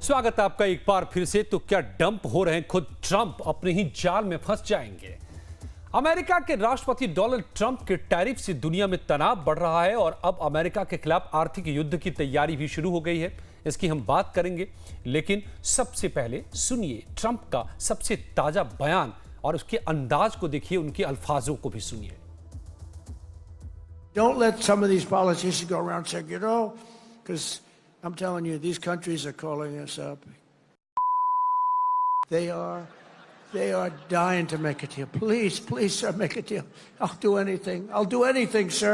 स्वागत है आपका एक बार फिर से। तो क्या डंप हो रहे हैं खुद ट्रंप अपने ही जाल में फंस जाएंगे? अमेरिका के राष्ट्रपति डोनाल्ड ट्रंप के टैरिफ से दुनिया में तनाव बढ़ रहा है और अब अमेरिका के खिलाफ आर्थिक युद्ध की तैयारी भी शुरू हो गई है। इसकी हम बात करेंगे, लेकिन सबसे पहले सुनिए ट्रंप का सबसे ताजा बयान और उसके अंदाज को देखिए, उनके अल्फाजों को भी सुनिए। Don't let some of these politicians go around saying, because I'm telling you, these countries are calling us up. They are dying to make a deal. Please, sir, make a deal. I'll do anything. I'll do anything, sir.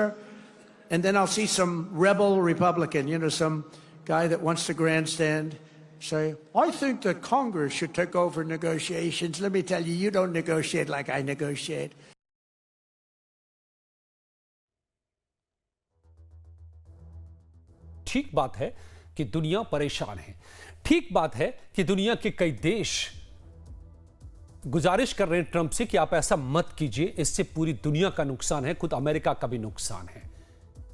And then I'll see some rebel Republican, some guy that wants to grandstand, say, I think that Congress should take over negotiations. Let me tell you, you don't negotiate like I negotiate. ठीक बात है कि दुनिया परेशान है। ठीक बात है कि दुनिया के कई देश गुजारिश कर रहे हैं ट्रंप से कि आप ऐसा मत कीजिए, इससे पूरी दुनिया का नुकसान है, खुद अमेरिका का भी नुकसान है।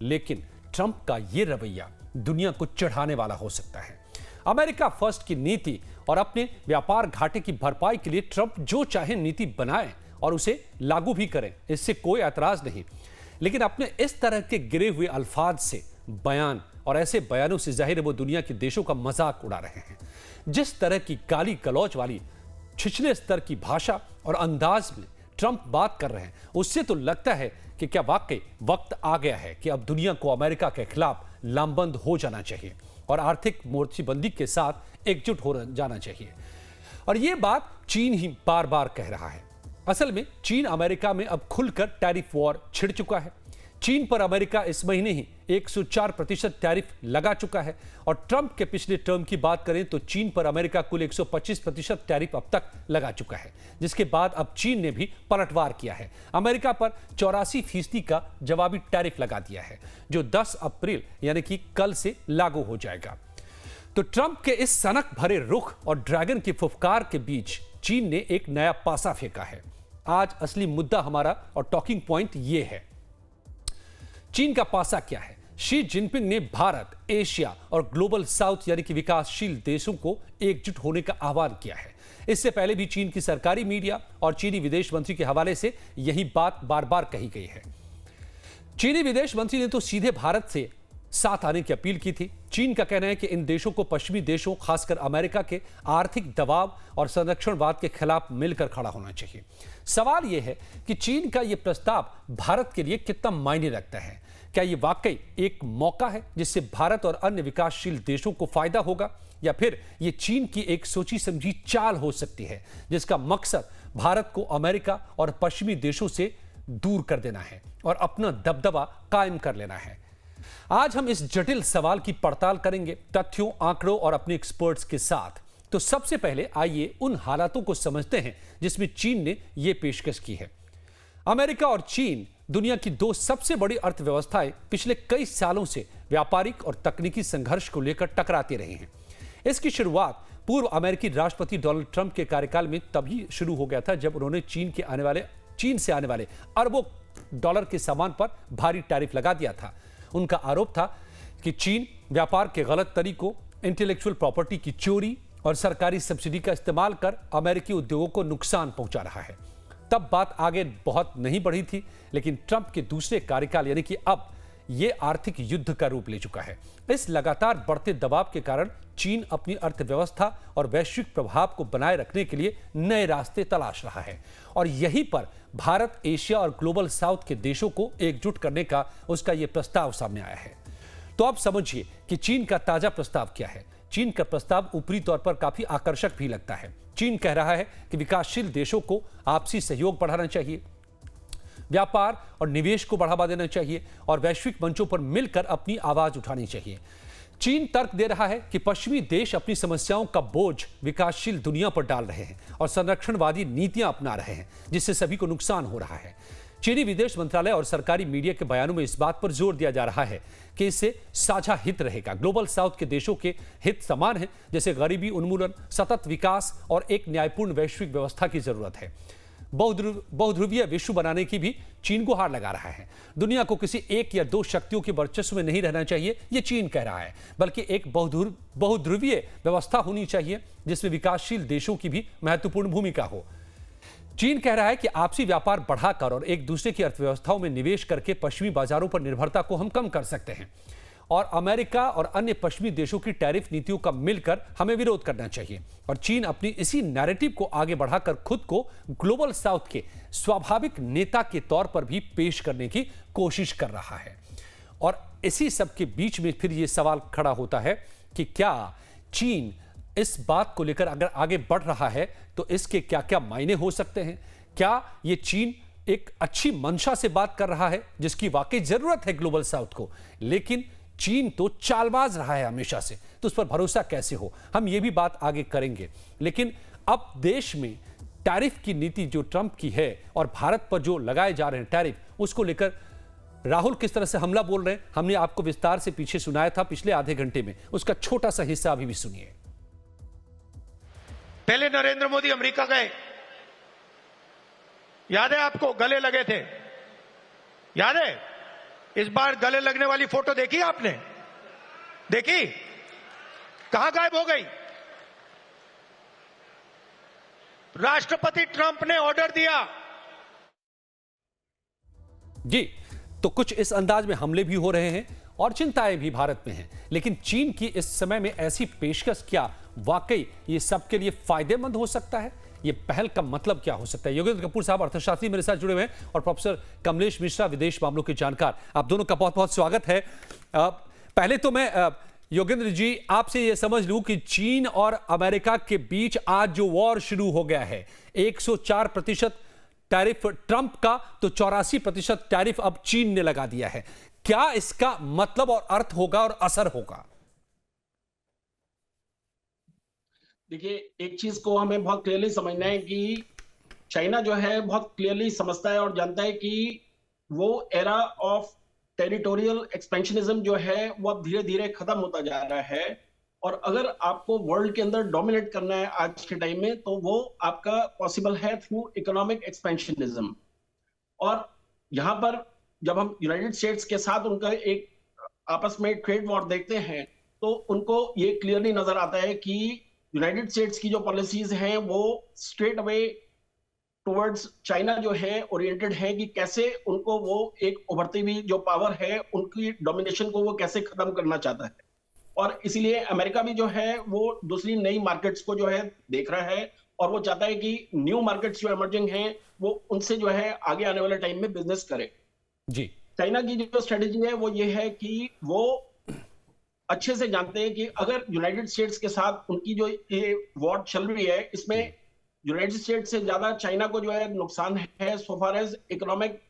लेकिन ट्रंप का यह रवैया दुनिया को चढ़ाने वाला हो सकता है। अमेरिका फर्स्ट की नीति और अपने व्यापार घाटे की भरपाई के लिए ट्रंप जो चाहे नीति बनाए और उसे लागू भी करें, इससे कोई ऐतराज नहीं। लेकिन अपने इस तरह के गिरे हुए अल्फाज से, बयान और ऐसे बयानों से जाहिर है वो दुनिया के देशों का मजाक उड़ा रहे हैं। जिस तरह की गाली गलौज वाली छिछले स्तर की भाषा और अंदाज में ट्रंप बात कर रहे हैं, उससे तो लगता है कि क्या वाकई वक्त आ गया है कि अब दुनिया को अमेरिका के खिलाफ लामबंद हो जाना चाहिए और आर्थिक मोर्चेबंदी के साथ एकजुट हो जाना चाहिए। और यह बात चीन ही बार बार कह रहा है। असल में चीन अमेरिका में अब खुलकर टैरिफ वॉर छिड़ चुका है। चीन पर अमेरिका इस महीने ही 104% टैरिफ लगा चुका है और ट्रंप के पिछले टर्म की बात करें तो चीन पर अमेरिका कुल 125% टैरिफ अब तक लगा चुका है, जिसके बाद अब चीन ने भी पलटवार किया है। अमेरिका पर 84% का जवाबी टैरिफ लगा दिया है, जो 10 अप्रैल यानी कि कल से लागू हो जाएगा। तो ट्रंप के इस सनक भरे रुख और ड्रैगन की फुफकार के बीच चीन ने एक नया पासा फेंका है। आज असली मुद्दा हमारा और टॉकिंग पॉइंट यह है, चीन का पासा क्या है। शी जिनपिंग ने भारत, एशिया और ग्लोबल साउथ यानी कि विकासशील देशों को एकजुट होने का आह्वान किया है। इससे पहले भी चीन की सरकारी मीडिया और चीनी विदेश मंत्री के हवाले से यही बात बार बार कही गई है। चीनी विदेश मंत्री ने तो सीधे भारत से साथ आने की अपील की थी। चीन का कहना है कि इन देशों को पश्चिमी देशों, खासकर अमेरिका के आर्थिक दबाव और संरक्षणवाद के खिलाफ मिलकर खड़ा होना चाहिए। सवाल यह है कि चीन का यह प्रस्ताव भारत के लिए कितना मायने रखता है। क्या यह वाकई एक मौका है जिससे भारत और अन्य विकासशील देशों को फायदा होगा, या फिर यह चीन की एक सोची समझी चाल हो सकती है जिसका मकसद भारत को अमेरिका और पश्चिमी देशों से दूर कर देना है और अपना दबदबा कायम कर लेना है। आज हम इस जटिल सवाल की पड़ताल करेंगे तथ्यों, आंकड़ों और अपने एक्सपर्ट्स के साथ। तो सबसे पहले आइए उन हालातों को समझते हैं जिसमें चीन ने यह पेशकश की है। अमेरिका और चीन दुनिया की दो सबसे बड़ी अर्थव्यवस्थाएं पिछले कई सालों से व्यापारिक और तकनीकी संघर्ष को लेकर टकराती रही हैं। इसकी शुरुआत पूर्व अमेरिकी राष्ट्रपति डोनाल्ड ट्रंप के कार्यकाल में तभी शुरू हो गया था जब उन्होंने चीन से आने वाले अरबों डॉलर के सामान पर भारी टैरिफ लगा दिया था। उनका आरोप था कि चीन व्यापार के गलत तरीकों, इंटेलेक्चुअल प्रॉपर्टी की चोरी और सरकारी सब्सिडी का इस्तेमाल कर अमेरिकी उद्योगों को नुकसान पहुंचा रहा है। तब बात आगे बहुत नहीं बढ़ी थी, लेकिन ट्रंप के दूसरे कार्यकाल यानी कि अब यह आर्थिक युद्ध का रूप ले चुका है। इस लगातार बढ़ते दबाव के कारण चीन अपनी अर्थव्यवस्था और वैश्विक प्रभाव को बनाए रखने के लिए नए रास्ते तलाश रहा है और यहीं पर भारत, एशिया और ग्लोबल साउथ के देशों को एकजुट करने का उसका यह प्रस्ताव सामने आया है। तो अब समझिए कि चीन का ताजा प्रस्ताव क्या है। चीन का प्रस्ताव ऊपरी तौर पर काफी आकर्षक भी लगता है। चीन कह रहा है कि विकासशील देशों को आपसी सहयोग बढ़ाना चाहिए, व्यापार और निवेश को बढ़ावा देना चाहिए और वैश्विक मंचों पर मिलकर अपनी आवाज उठानी चाहिए। चीन तर्क दे रहा है कि पश्चिमी देश अपनी समस्याओं का बोझ विकासशील दुनिया पर डाल रहे हैं और संरक्षणवादी नीतियां अपना रहे हैं, जिससे सभी को नुकसान हो रहा है। चीनी विदेश मंत्रालय और सरकारी मीडिया के बयानों में इस बात पर जोर दिया जा रहा है कि इससे साझा हित रहेगा। ग्लोबल साउथ के देशों के हित समान हैं, जैसे गरीबी उन्मूलन, सतत विकास और एक न्यायपूर्ण वैश्विक व्यवस्था की जरूरत है। बहुध्रुवीय विश्व बनाने की भी चीन को हार लगा रहा है। दुनिया को किसी एक या दो शक्तियों के वर्चस्व में नहीं रहना चाहिए, यह चीन कह रहा है, बल्कि एक बहुध्रुवीय व्यवस्था होनी चाहिए जिसमें विकासशील देशों की भी महत्वपूर्ण भूमिका हो। चीन कह रहा है कि आपसी व्यापार बढ़ाकर और एक दूसरे की अर्थव्यवस्थाओं में निवेश करके पश्चिमी बाजारों पर निर्भरता को हम कम कर सकते हैं, और अमेरिका और अन्य पश्चिमी देशों की टैरिफ नीतियों का मिलकर हमें विरोध करना चाहिए। और चीन अपनी इसी नैरेटिव को आगे बढ़ाकर खुद को ग्लोबल साउथ के स्वाभाविक नेता के तौर पर भी पेश करने की कोशिश कर रहा है। और इसी सब के बीच में फिर यह सवाल खड़ा होता है कि क्या चीन इस बात को लेकर अगर आगे बढ़ रहा है तो इसके क्या क्या मायने हो सकते हैं? क्या यह चीन एक अच्छी मंशा से बात कर रहा है जिसकी वाकई जरूरत है ग्लोबल साउथ को, लेकिन चीन तो चालबाज रहा है हमेशा से, तो उस पर भरोसा कैसे हो? हम ये भी बात आगे करेंगे। लेकिन अब देश में टैरिफ की नीति जो ट्रंप की है और भारत पर जो लगाए जा रहे हैं टैरिफ, उसको लेकर राहुल किस तरह से हमला बोल रहे हैं, हमने आपको विस्तार से पीछे सुनाया था पिछले आधे घंटे में, उसका छोटा सा हिस्सा अभी भी सुनिए। पहले नरेंद्र मोदी अमेरिका गए, याद है आपको, गले लगे थे, याद है? इस बार गले लगने वाली फोटो देखी आपने? देखी? कहां गायब हो गई? राष्ट्रपति ट्रंप ने ऑर्डर दिया। जी, तो कुछ इस अंदाज में हमले भी हो रहे हैं और चिंताएं भी भारत में हैं, लेकिन चीन की इस समय में ऐसी पेशकश क्या वाकई ये सबके लिए फायदेमंद हो सकता है? ये पहल का मतलब क्या हो सकता है? योगेंद्र कपूर साहब अर्थशास्त्री मेरे साथ जुड़े हुए हैं और प्रोफेसर कमलेश मिश्रा विदेश मामलों के जानकार, आप दोनों का बहुत बहुत स्वागत है। पहले तो मैं योगेंद्र जी आपसे ये समझ लूं कि चीन और अमेरिका के बीच आज जो वॉर शुरू हो गया है, 104% टैरिफ ट्रंप का, तो 84% टैरिफ अब चीन ने लगा दिया है। क्या इसका मतलब और अर्थ होगा और असर होगा? देखिए, एक चीज को हमें बहुत क्लियरली समझना है कि चाइना जो है बहुत क्लियरली समझता है और जानता है कि वो एरा ऑफ टेरिटोरियल एक्सपेंशनिज्म जो है वो अब धीरे धीरे खत्म होता जा रहा है। और अगर आपको वर्ल्ड के अंदर डोमिनेट करना है आज के टाइम में, तो वो आपका पॉसिबल है थ्रू इकोनॉमिक एक्सपेंशनिज्म। और यहां पर जब हम यूनाइटेड स्टेट्स के साथ उनका एक आपस में ट्रेड वॉर देखते हैं, तो उनको ये क्लियरली नजर आता है कि यूनाइटेड स्टेट्स की जो पॉलिसीज हैं वो स्ट्रेट अवे टुवर्ड्स चाइना जो है ओरिएंटेड है कि कैसे उनको वो एक उभरती हुई जो पावर है उनकी डोमिनेशन को वो कैसे खत्म करना चाहता है। और इसीलिए अमेरिका भी जो है वो दूसरी नई मार्केट्स को जो है देख रहा है और वो चाहता है कि न्यू मार्केट्स जो इमर्जिंग हैं वो उनसे जो है आगे आने वाले टाइम में बिजनेस करे। जी, चाइना की जो स्ट्रेटेजी है वो ये है कि वो अच्छे से जानते हैं कि अगर यूनाइटेड स्टेट्स के साथ उनकी जो ये वॉर चल रही है, इसमें यूनाइटेड स्टेट्स से ज्यादा चाइना को जो है नुकसान है so far as economic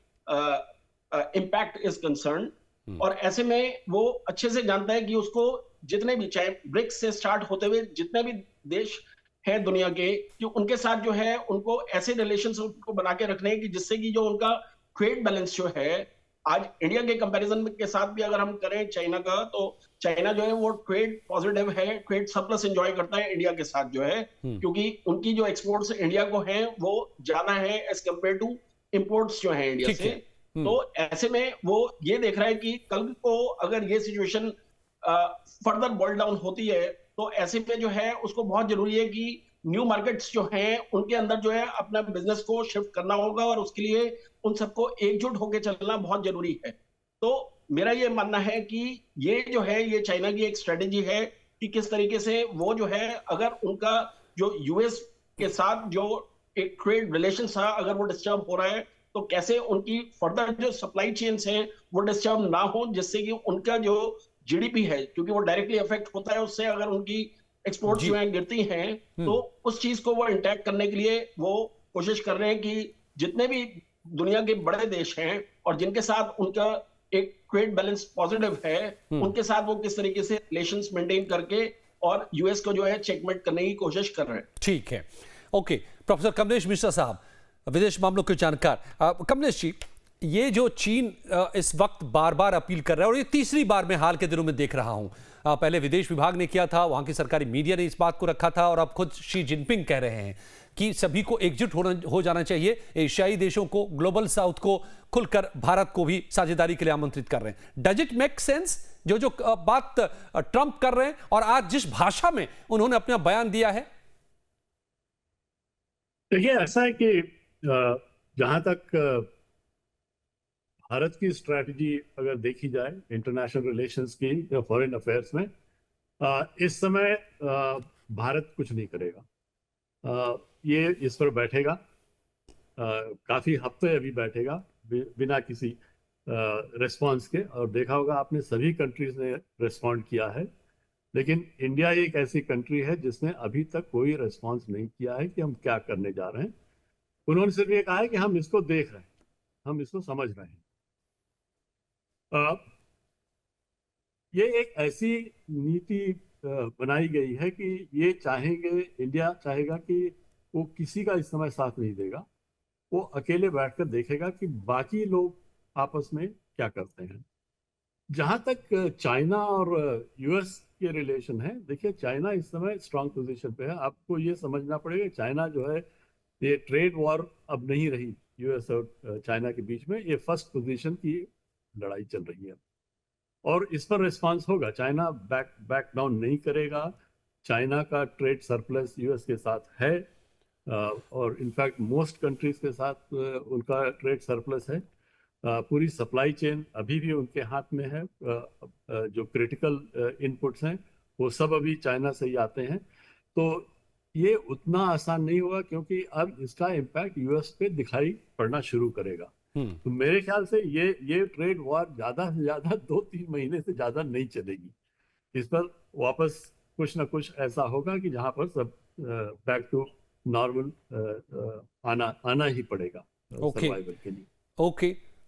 impact is concern. और ऐसे में वो अच्छे से जानता है कि उसको जितने भी, चाहे ब्रिक्स से स्टार्ट होते हुए जितने भी देश हैं दुनिया के, कि उनके साथ जो है उनको ऐसे रिलेशंस को बना के रखने हैं कि जिससे कि जो उनका ट्रेड बैलेंस जो है, आज इंडिया के कंपैरिजन के साथ भी अगर हम करें चाइना का, तो चाइना जो है वो ट्रेड पॉजिटिव है, ट्रेड सरप्लस एंजॉय करता है इंडिया के साथ जो है, क्योंकि उनकी जो एक्सपोर्ट्स इंडिया को हैं वो ज्यादा है एज कंपेयर टू इंपोर्ट्स जो है इंडिया से। तो ऐसे में वो ये देख रहा है कि कल को अगर ये सिचुएशन फर्दर बॉइल डाउन होती है, तो ऐसे में जो है उसको बहुत जरूरी है कि न्यू मार्केट्स जो हैं उनके अंदर जो है अपना बिजनेस को शिफ्ट करना होगा और उसके लिए उन सबको एकजुट होकर चलना बहुत जरूरी है। तो मेरा ये मानना है कि ये जो है ये चाइना की एक स्ट्रेटेजी है कि किस तरीके से वो जो है अगर उनका जो यूएस के साथ जो एक ट्रेड रिलेशन था अगर वो डिस्टर्ब हो रहा है, तो कैसे उनकी फर्दर जो सप्लाई चेन्स हैं वो डिस्टर्ब ना हो, जिससे कि उनका जो जीडीपी है, क्योंकि वो डायरेक्टली अफेक्ट होता है उससे, अगर उनकी एक्सपोर्ट्स जो है गिरती हैं, तो उस चीज को वो इंटैक्ट करने के लिए वो कोशिश कर रहे हैं कि जितने भी दुनिया के बड़े देश हैं और जिनके साथ उनका एक ट्रेड बैलेंस पॉजिटिव है, उनके साथ वो किस तरीके से रिलेशंस मेंटेन करके और यूएस को जो है चेकमेट करने की कोशिश कर रहे हैं। ठीक है, ओके। प्रोफेसर कमलेश मिश्रा साहब, विदेश मामलों के जानकार। कमलेश जी, ये जो चीन इस वक्त बार बार अपील कर रहा है, और ये तीसरी बार मैं हाल के दिनों में देख रहा हूं, पहले विदेश विभाग ने किया था, वहां की सरकारी मीडिया ने इस बात को रखा था, और अब खुद शी जिनपिंग कह रहे हैं कि सभी को एकजुट हो जाना चाहिए। एशियाई देशों को, ग्लोबल साउथ को, खुलकर भारत को भी साझेदारी के लिए आमंत्रित कर रहे हैं। डज इट मेक सेंस जो बात ट्रंप कर रहे हैं और आज जिस भाषा में उन्होंने अपना बयान दिया है? देखिए, ऐसा है कि जहां तक भारत की स्ट्रैटेजी अगर देखी जाए इंटरनेशनल रिलेशंस की या फॉरेन अफेयर्स में, इस समय भारत कुछ नहीं करेगा। ये इस पर बैठेगा, काफी हफ्ते अभी बैठेगा बिना किसी रिस्पांस के, और देखा होगा आपने सभी कंट्रीज ने रिस्पॉन्ड किया है, लेकिन इंडिया एक ऐसी कंट्री है जिसने अभी तक कोई रिस्पांस नहीं किया है कि हम क्या करने जा रहे हैं। उन्होंने सिर्फ ये कहा है कि हम इसको देख रहे हैं, हम इसको समझ रहे हैं। ये एक ऐसी नीति बनाई गई है कि ये चाहेंगे, इंडिया चाहेगा कि वो किसी का इस समय साथ नहीं देगा, वो अकेले बैठकर देखेगा कि बाकी लोग आपस में क्या करते हैं। जहां तक चाइना और यूएस के रिलेशन है, देखिए चाइना इस समय स्ट्रांग पोजीशन पे है। आपको ये समझना पड़ेगा, चाइना जो है, ये ट्रेड वॉर अब नहीं रही यूएस और चाइना के बीच में, ये फर्स्ट पोजीशन की लड़ाई चल रही है, और इस पर रिस्पांस होगा। चाइना बैक डाउन नहीं करेगा। चाइना का ट्रेड सरप्लस यूएस के साथ है, और इनफैक्ट मोस्ट कंट्रीज के साथ उनका ट्रेड सरप्लस है। पूरी सप्लाई चेन अभी भी उनके हाथ में है। जो क्रिटिकल इनपुट्स हैं वो सब अभी चाइना से ही आते हैं। तो ये उतना आसान नहीं होगा, क्योंकि अब इसका इम्पैक्ट यूएस पे दिखाई पड़ना शुरू करेगा। तो मेरे ख्याल से ये ट्रेड वॉर ज्यादा से ज्यादा 2-3 महीने से ज्यादा नहीं चलेगी। इस पर वापस कुछ ना कुछ ऐसा होगा कि जहां पर सब बैक टू नॉर्मल आना ही पड़ेगा सर्वाइवल के लिए।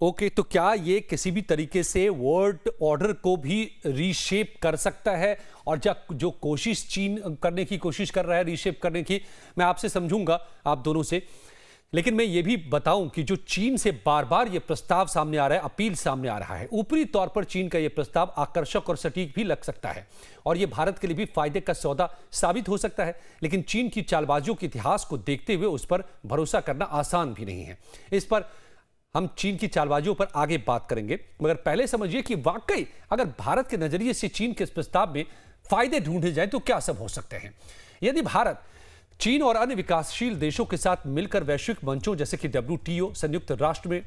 ओके, तो क्या ये किसी भी तरीके से वर्ल्ड ऑर्डर को भी रीशेप कर सकता है? और जो कोशिश चीन करने की कोशिश कर रहा है रीशेप करने की, मैं आपसे समझूंगा आप दोनों से, लेकिन मैं ये भी बताऊं कि जो चीन से बार बार ये प्रस्ताव सामने आ रहा है, अपील सामने आ रहा है, ऊपरी तौर पर चीन का ये प्रस्ताव आकर्षक और सटीक भी लग सकता है, और ये भारत के लिए भी फायदे का सौदा साबित हो सकता है। लेकिन चीन की चालबाजियों के इतिहास को देखते हुए उस पर भरोसा करना आसान भी नहीं है। इस पर हम चीन की चालबाजियों पर आगे बात करेंगे, मगर पहले समझिए कि वाकई अगर भारत के नजरिए से चीन के इस प्रस्ताव में फायदे ढूंढे जाए तो क्या सब हो सकते हैं। यदि भारत चीन और अन्य विकासशील देशों के साथ मिलकर वैश्विक मंचों जैसे कि WTO, संयुक्त राष्ट्र में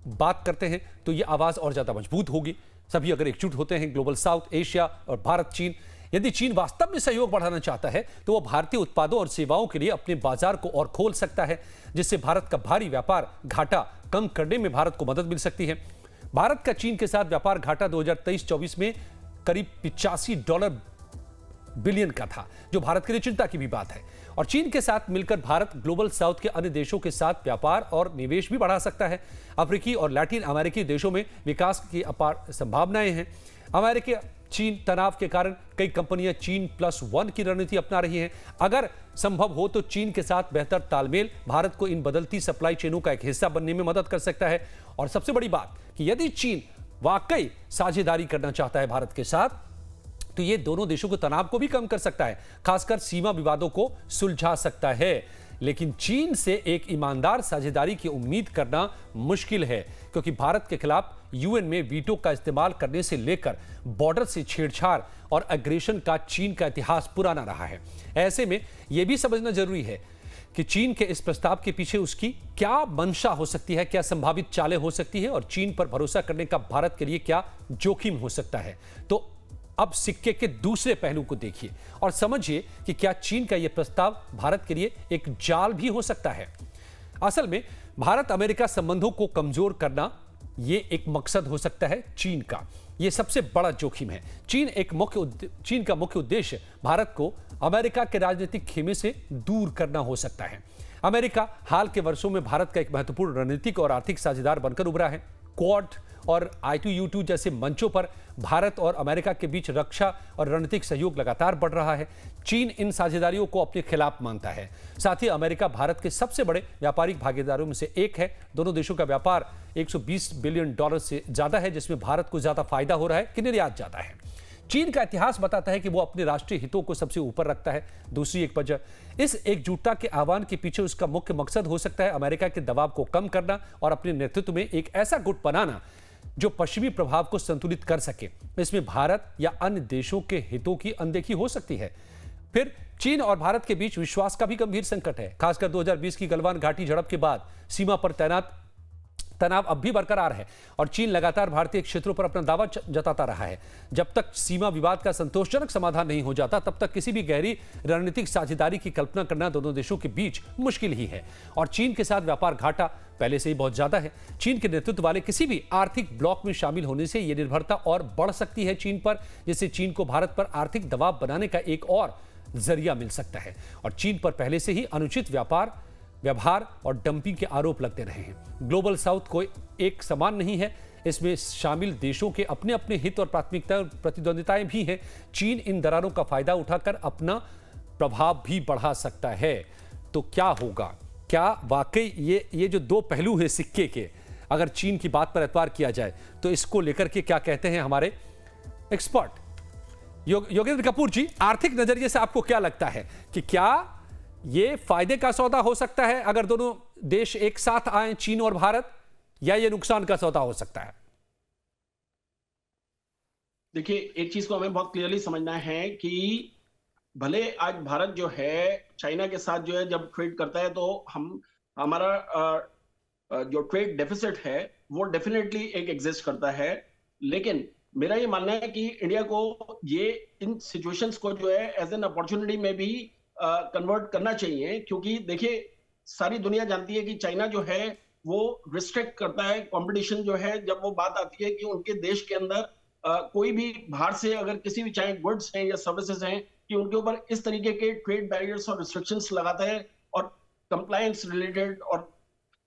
बात करते हैं, तो यह आवाज और ज्यादा मजबूत होगी। सभी अगर एकजुट होते हैं, ग्लोबल साउथ, एशिया और भारत, चीन, यदि चीन वास्तव में सहयोग बढ़ाना चाहता है तो वह भारतीय उत्पादों और सेवाओं के लिए अपने बाजार को और खोल सकता है, जिससे भारत का भारी व्यापार घाटा कम करने में भारत को मदद मिल सकती है। भारत का चीन के साथ व्यापार घाटा 2023-24 में करीब $85 बिलियन का था, जो भारत के लिए चिंता की भी बात है। और चीन के साथ मिलकर भारत ग्लोबल साउथ के अन्य देशों के साथ व्यापार और निवेश भी बढ़ा सकता है। अफ्रीकी और लैटिन अमेरिकी देशों में विकास की अपार संभावनाएं हैं। अमेरिका चीन तनाव के कारण कई कंपनियां China+1 की रणनीति अपना रही हैं। अगर संभव हो तो चीन के साथ बेहतर तालमेल भारत को इन बदलती सप्लाई चेनों का एक हिस्सा बनने में मदद कर सकता है। और सबसे बड़ी बात कि यदि चीन वाकई साझेदारी करना चाहता है भारत के साथ, तो ये दोनों देशों के तनाव को भी कम कर सकता है, खासकर सीमा विवादों को सुलझा सकता है। लेकिन चीन से एक ईमानदार साझेदारी की उम्मीद करना मुश्किल है, क्योंकि भारत के खिलाफ यूएन में वीटो का इस्तेमाल करने से लेकर बॉर्डर से छेड़छाड़ और एग्रेशन का चीन का इतिहास पुराना रहा है। ऐसे में यह भी समझना जरूरी है कि चीन के इस प्रस्ताव के पीछे उसकी क्या मंशा हो सकती है, क्या संभावित चालें हो सकती है, और चीन पर भरोसा करने का भारत के लिए क्या जोखिम हो सकता है। तो अब सिक्के के दूसरे पहलू को देखिए और समझिए कि क्या चीन का यह प्रस्ताव भारत के लिए एक जाल भी हो सकता है। असल में भारत अमेरिका संबंधों को कमजोर करना यह एक मकसद हो सकता है चीन का। यह सबसे बड़ा जोखिम है। चीन का मुख्य उद्देश्य भारत को अमेरिका के राजनीतिक खेमे से दूर करना हो सकता है। अमेरिका हाल के वर्षों में भारत का एक महत्वपूर्ण रणनीतिक और आर्थिक साझेदार बनकर उभरा है। क्वाड और I2U2 जैसे मंचों पर भारत और अमेरिका के बीच रक्षा और रणनीतिक सहयोग लगातार बढ़ रहा है। चीन इन साझेदारियों को अपने खिलाफ मानता है। साथ ही अमेरिका भारत के सबसे बड़े व्यापारिक भागीदारों में से एक है। दोनों देशों का व्यापार $120 बिलियन से ज्यादा है, जिसमें भारत को ज्यादा फायदा हो रहा है कि निर्यात ज्यादा है। चीन का इतिहास बताता है कि वो अपने राष्ट्रीय हितों को सबसे ऊपर रखता है। दूसरी एक वजह, इस एकजुटता के आह्वान के पीछे उसका मुख्य मकसद हो सकता है अमेरिका के दबाव को कम करना और अपने नेतृत्व में एक ऐसा गुट बनाना जो पश्चिमी प्रभाव को संतुलित कर सके। इसमें भारत या अन्य देशों के हितों की अनदेखी हो सकती है। फिर चीन और भारत के बीच विश्वास का भी गंभीर संकट है। खासकर 2020 की गलवान घाटी झड़प के बाद सीमा पर तनाव अब भी बरकरार है और चीन लगातार भारतीय क्षेत्रों पर अपना दावा जताता रहा है। जब तक सीमा विवाद का संतोषजनक समाधान नहीं हो जाता, तब तक किसी भी गहरी रणनीतिक साझेदारी की कल्पना करना दोनों देशों के बीच मुश्किल ही है। और चीन के साथ व्यापार घाटा पहले से ही बहुत ज्यादा है। चीन के नेतृत्व वाले किसी भी आर्थिक ब्लॉक में शामिल होने से यह निर्भरता और बढ़ सकती है चीन पर, जिससे चीन को भारत पर आर्थिक दबाव बनाने का एक और जरिया मिल सकता है। और चीन पर पहले से ही अनुचित व्यवहार और डंपिंग के आरोप लगते रहे हैं। ग्लोबल साउथ कोई एक समान नहीं है, इसमें शामिल देशों के अपने अपने हित और प्राथमिकता और प्रतिद्वंदिताएं भी हैं। चीन इन दरारों का फायदा उठाकर अपना प्रभाव भी बढ़ा सकता है। तो क्या होगा? क्या वाकई ये जो दो पहलू है सिक्के के, अगर चीन की बात पर एतबार किया जाए तो इसको लेकर के क्या कहते हैं हमारे एक्सपर्ट? योगेंद्र कपूर जी, आर्थिक नजरिए से आपको क्या लगता है कि क्या ये फायदे का सौदा हो सकता है अगर दोनों देश एक साथ आए, चीन और भारत, या ये नुकसान का सौदा हो सकता है? देखिए, एक चीज को हमें बहुत क्लियरली समझना है कि भले आज भारत जो है चाइना के साथ जो है जब ट्रेड करता है तो हमारा जो ट्रेड डेफिसिट है वो डेफिनेटली एक एग्जिस्ट करता है। लेकिन मेरा ये मानना है कि इंडिया को ये इन सिचुएशंस को जो है एज एन अपॉर्चुनिटी में भी कन्वर्ट करना चाहिए, क्योंकि देखिए सारी दुनिया जानती है कि चाइना जो है वो रिस्ट्रिक्ट करता है कंपटीशन जो है, जब वो बात आती है कि उनके देश के अंदर कोई भी बाहर से अगर किसी भी चाहे गुड्स हैं या सर्विसेज हैं कि उनके ऊपर इस तरीके के ट्रेड बैरियर्स और रिस्ट्रिक्शंस लगाता है और कंप्लायंस रिलेटेड और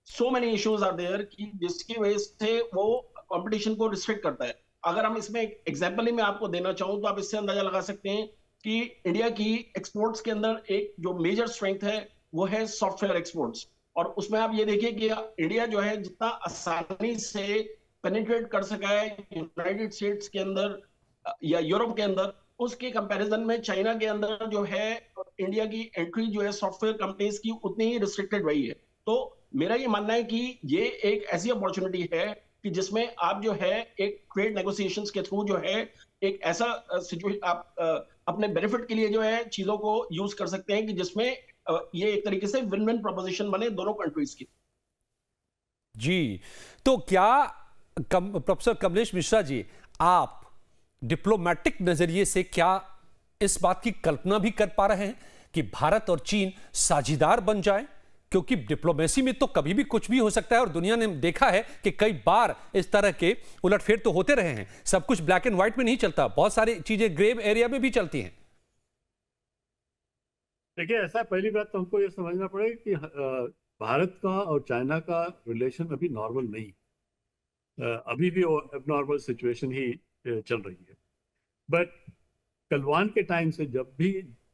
so many issues are there कि जिसकी वजह से वो कंपटीशन को रिस्ट्रिक्ट करता है। अगर हम इसमें एक एग्जांपल ही मैं आपको देना चाहूं तो आप इससे अंदाजा लगा सकते हैं कि इंडिया की एक्सपोर्ट्स के अंदर एक जो मेजर स्ट्रेंथ है वो है सॉफ्टवेयर एक्सपोर्ट्स। और उसमें आप ये देखिए कि इंडिया जो है जितना आसानी से पेनिट्रेट कर सका है यूनाइटेड स्टेट्स के अंदर या यूरोप के अंदर, उसके कंपैरिजन में चाइना के अंदर जो है इंडिया की एंट्री जो है सॉफ्टवेयर कंपनीज की उतनी ही रिस्ट्रिक्टेड रही है। तो मेरा ये मानना है कि ये एक ऐसी अपॉर्चुनिटी है कि जिसमें आप जो है एक ट्रेड नेगोशिएशंस के थ्रू जो है एक ऐसा सिचुएशन आप अपने बेनिफिट के लिए जो है चीजों को यूज कर सकते हैं कि जिसमें ये एक तरीके से विन विन प्रोपोजिशन बने दोनों कंट्रीज की। जी, तो क्या प्रोफेसर कमलेश मिश्रा जी, आप डिप्लोमेटिक नजरिए से क्या इस बात की कल्पना भी कर पा रहे हैं कि भारत और चीन साझेदार बन जाए? क्योंकि डिप्लोमेसी में तो कभी भी कुछ भी हो सकता है और दुनिया ने देखा है कि कई बार इस तरह के उलटफेर तो होते रहे हैं। सब कुछ ब्लैक एंड व्हाइट में नहीं चलता, बहुत सारी चीजें ग्रे एरिया में भी चलती हैं। देखिए, ऐसा पहली बात तो हमको ये समझना पड़ेगा कि भारत का और चाइना का रिलेशन अभी नॉर्मल नहीं, अभी भी एबनॉर्मल सिचुएशन ही चल रही है। बट गलवान के टाइम से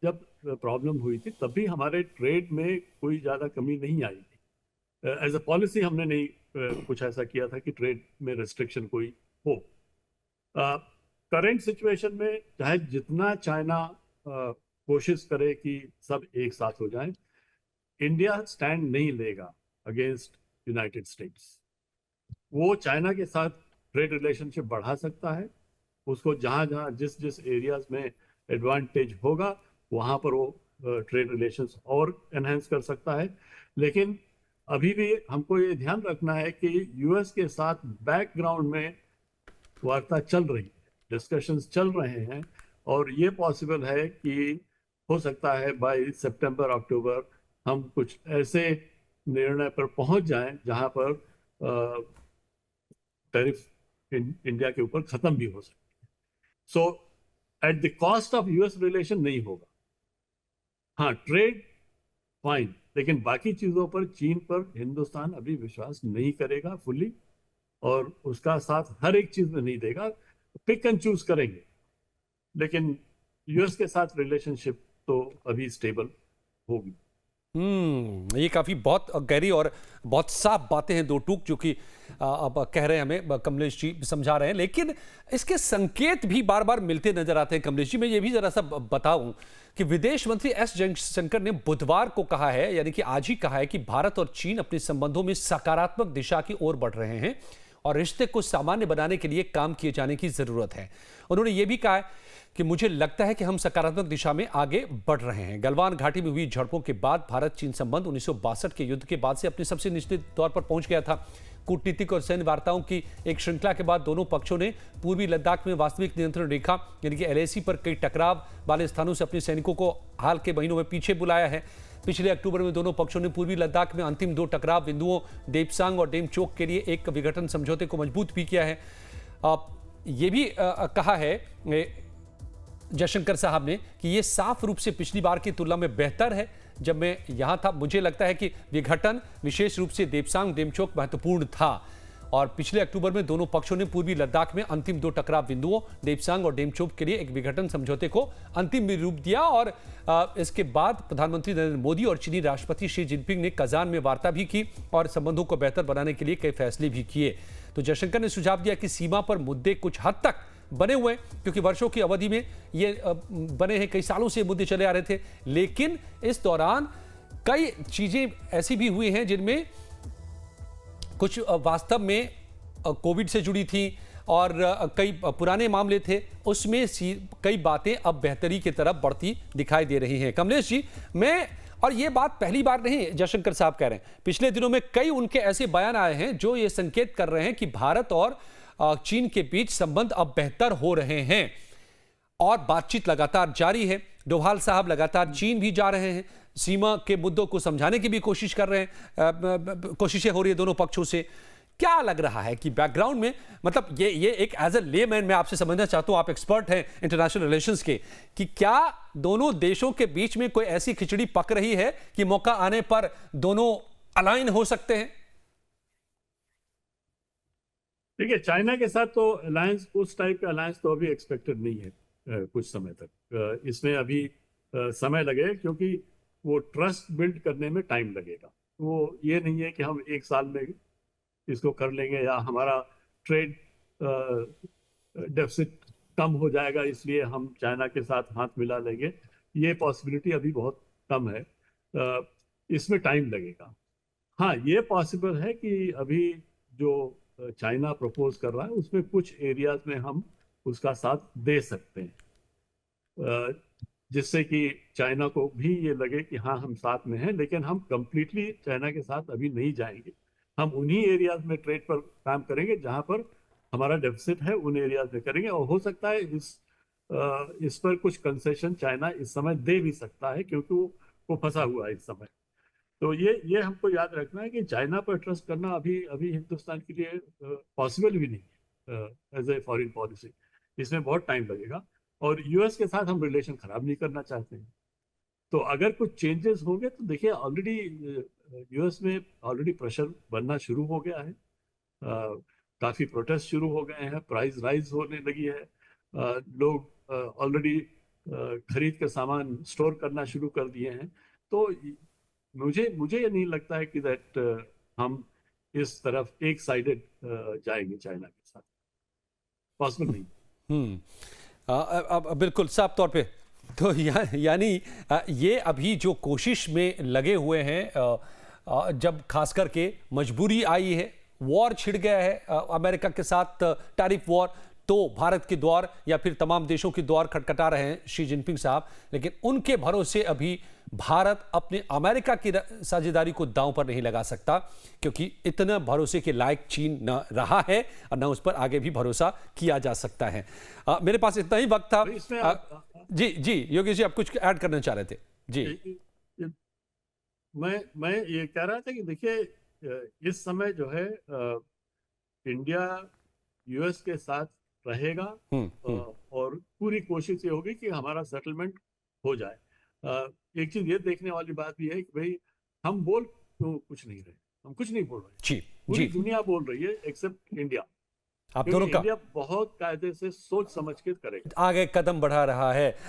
जब प्रॉब्लम हुई थी तभी हमारे ट्रेड में कोई ज़्यादा कमी नहीं आई थी। एज अ पॉलिसी हमने नहीं कुछ ऐसा किया था कि ट्रेड में रिस्ट्रिक्शन कोई हो। करंट सिचुएशन में चाहे जितना चाइना कोशिश करे कि सब एक साथ हो जाए, इंडिया स्टैंड नहीं लेगा अगेंस्ट यूनाइटेड स्टेट्स। वो चाइना के साथ ट्रेड रिलेशनशिप बढ़ा सकता है, उसको जहाँ जहाँ जिस एरियाज में एडवांटेज होगा वहाँ पर वो ट्रेड रिलेशंस और एनहेंस कर सकता है। लेकिन अभी भी हमको ये ध्यान रखना है कि यूएस के साथ बैकग्राउंड में वार्ता चल रही है, डिस्कशंस चल रहे हैं, और ये पॉसिबल है कि हो सकता है बाय सितंबर अक्टूबर हम कुछ ऐसे निर्णय पर पहुंच जाएं जहां पर टैरिफ इंडिया के ऊपर खत्म भी हो सकते हैं। So at the cost of US relation नहीं होगा। हाँ, ट्रेड फाइन, लेकिन बाकी चीजों पर चीन पर हिंदुस्तान अभी विश्वास नहीं करेगा फुल्ली, और उसका साथ हर एक चीज में नहीं देगा, पिक एंड चूज करेंगे। लेकिन यूएस के साथ रिलेशनशिप तो अभी स्टेबल होगी। ये काफी बहुत गहरी और बहुत साफ बातें हैं, दो टूक जो कि अब कह रहे हैं हमें कमलेश जी समझा रहे हैं, लेकिन इसके संकेत भी बार बार मिलते नजर आते हैं। कमलेश जी, मैं ये भी जरा सा बताऊं कि विदेश मंत्री एस जयशंकर ने बुधवार को कहा है, यानी कि आज ही कहा है कि भारत और चीन अपने संबंधों में सकारात्मक दिशा की ओर बढ़ रहे हैं और रिश्ते को सामान्य बनाने के लिए काम किए जाने की जरूरत है। उन्होंने ये भी कहा है कि मुझे लगता है कि हम सकारात्मक दिशा में आगे बढ़ रहे हैं। गलवान घाटी में हुई झड़पों के बाद भारत चीन संबंध 1962 के युद्ध के बाद से अपने सबसे निचले दौर पर पहुंच गया था। कूटनीतिक और सैन्य वार्ताओं की एक श्रृंखला के बाद दोनों पक्षों ने पूर्वी लद्दाख में वास्तविक नियंत्रण रेखा यानी कि एलएसी पर कई टकराव वाले स्थानों से अपने सैनिकों को हाल के महीनों में पीछे बुलाया है। पिछले अक्टूबर में दोनों पक्षों ने पूर्वी लद्दाख में अंतिम 2 टकराव बिंदुओं देपसांग और डेमचोक के लिए एक विघटन समझौते को मजबूत भी किया है। ये भी कहा है जयशंकर साहब ने कि यह साफ रूप से पिछली बार की तुलना में बेहतर है। जब मैं यहां था मुझे लगता है कि विघटन विशेष रूप से देपसांग डेमचोक महत्वपूर्ण था और पिछले अक्टूबर में दोनों पक्षों ने पूर्वी लद्दाख में अंतिम 2 टकराव बिंदुओं देपसांग और डेमचोक के लिए एक विघटन समझौते को अंतिम रूप दिया। और इसके बाद प्रधानमंत्री नरेंद्र मोदी और चीनी राष्ट्रपति शी जिनपिंग ने कजान में वार्ता भी की और संबंधों को बेहतर बनाने के लिए कई फैसले भी किए। तो जयशंकर ने सुझाव दिया कि सीमा पर मुद्दे कुछ हद तक बने हुए हैं, क्योंकि वर्षों की अवधि में ये बने हैं, कई सालों से मुद्दे चले आ रहे थे, लेकिन इस दौरान कई चीजें ऐसी भी हुई हैं जिनमें कुछ वास्तव में कोविड से जुड़ी थी और कई पुराने मामले थे, उसमें कई बातें अब बेहतरी की तरफ बढ़ती दिखाई दे रही हैं। कमलेश जी, और ये बात पहली बार नहीं जयशंकर साहब कह रहे हैं, पिछले दिनों में कई उनके ऐसे बयान आए हैं जो ये संकेत कर रहे हैं कि भारत और चीन के बीच संबंध अब बेहतर हो रहे हैं और बातचीत लगातार जारी है। डोभाल साहब लगातार चीन भी जा रहे हैं, सीमा के मुद्दों को समझाने की भी कोशिश कर रहे हैं, कोशिशें हो रही है दोनों पक्षों से। क्या लग रहा है कि बैकग्राउंड में, मतलब ये एक एज ए लेमैन मैं आपसे समझना चाहता हूं, आप एक्सपर्ट हैं इंटरनेशनल रिलेशंस के, कि क्या दोनों देशों के बीच में कोई ऐसी खिचड़ी पक रही है कि मौका आने पर दोनों अलाइन हो सकते हैं? देखिए, चाइना के साथ तो अलायंस, उस टाइप का अलायंस तो अभी एक्सपेक्टेड नहीं है कुछ समय तक। इसमें अभी समय लगेगा क्योंकि वो ट्रस्ट बिल्ड करने में टाइम लगेगा। वो ये नहीं है कि हम 1 साल में इसको कर लेंगे या हमारा ट्रेड डेफिसिट कम हो जाएगा इसलिए हम चाइना के साथ हाथ मिला लेंगे। ये पॉसिबिलिटी अभी बहुत कम है, इसमें टाइम लगेगा। हाँ, ये पॉसिबल है कि अभी जो चाइना प्रपोज कर रहा है उसमें कुछ एरियाज में हम उसका साथ दे सकते हैं, जिससे कि चाइना को भी ये लगे कि हाँ हम साथ में हैं, लेकिन हम कंप्लीटली चाइना के साथ अभी नहीं जाएंगे। हम उन्हीं एरियाज में ट्रेड पर काम करेंगे जहां पर हमारा डेफिसिट है, उन एरियाज में करेंगे। और हो सकता है इस पर कुछ कंसेशन चाइना इस समय दे भी सकता है क्योंकि वो फंसा हुआ है इस समय। तो ये हमको याद रखना है कि चाइना पर ट्रस्ट करना अभी हिंदुस्तान के लिए पॉसिबल भी नहीं है एज ए फॉरेन पॉलिसी। इसमें बहुत टाइम लगेगा और यूएस के साथ हम रिलेशन खराब नहीं करना चाहते हैं। तो अगर कुछ चेंजेस होंगे तो देखिए, ऑलरेडी यूएस में ऑलरेडी प्रेशर बनना शुरू हो गया है, काफ़ी प्रोटेस्ट शुरू हो गए हैं, प्राइस राइज होने लगी है, लोग ऑलरेडी खरीद के सामान स्टोर करना शुरू कर दिए हैं। तो मुझे ये नहीं लगता है कि दैट हम इस तरफ एक साइडेड जाएंगे चाइना के साथ, पॉसिबल नहीं। अब बिल्कुल साफ तौर पे तो यानी ये अभी जो कोशिश में लगे हुए हैं, जब खास करके मजबूरी आई है, वॉर छिड़ गया है अमेरिका के साथ, टैरिफ वॉर, तो भारत के द्वार या फिर तमाम देशों के द्वार खटखटा रहे हैं शी जिनपिंग साहब, लेकिन उनके भरोसे अभी भारत अपने अमेरिका की साझेदारी को दांव पर नहीं लगा सकता, क्योंकि इतना भरोसे के लायक चीन न रहा है और न उस पर आगे भी भरोसा किया जा सकता है। मेरे पास इतना ही वक्त था। जी योगेश जी, आप कुछ ऐड करना चाह रहे थे? जी, मैं ये कह रहा था कि देखिए, इस समय जो है इंडिया यूएस के साथ रहेगा और पूरी कोशिश ये होगी कि हमारा सेटलमेंट हो जाए। एक चीज ये देखने वाली बात भी है कि भाई हम बोल तो कुछ नहीं रहे, हम कुछ नहीं बोल रहे। जी। पूरी जी। दुनिया बोल रही है एक्सेप्ट इंडिया, आप दोनों क्योंकि का इंडिया बहुत कायदे से सोच समझ के करेगा। आगे कदम बढ़ा रहा है।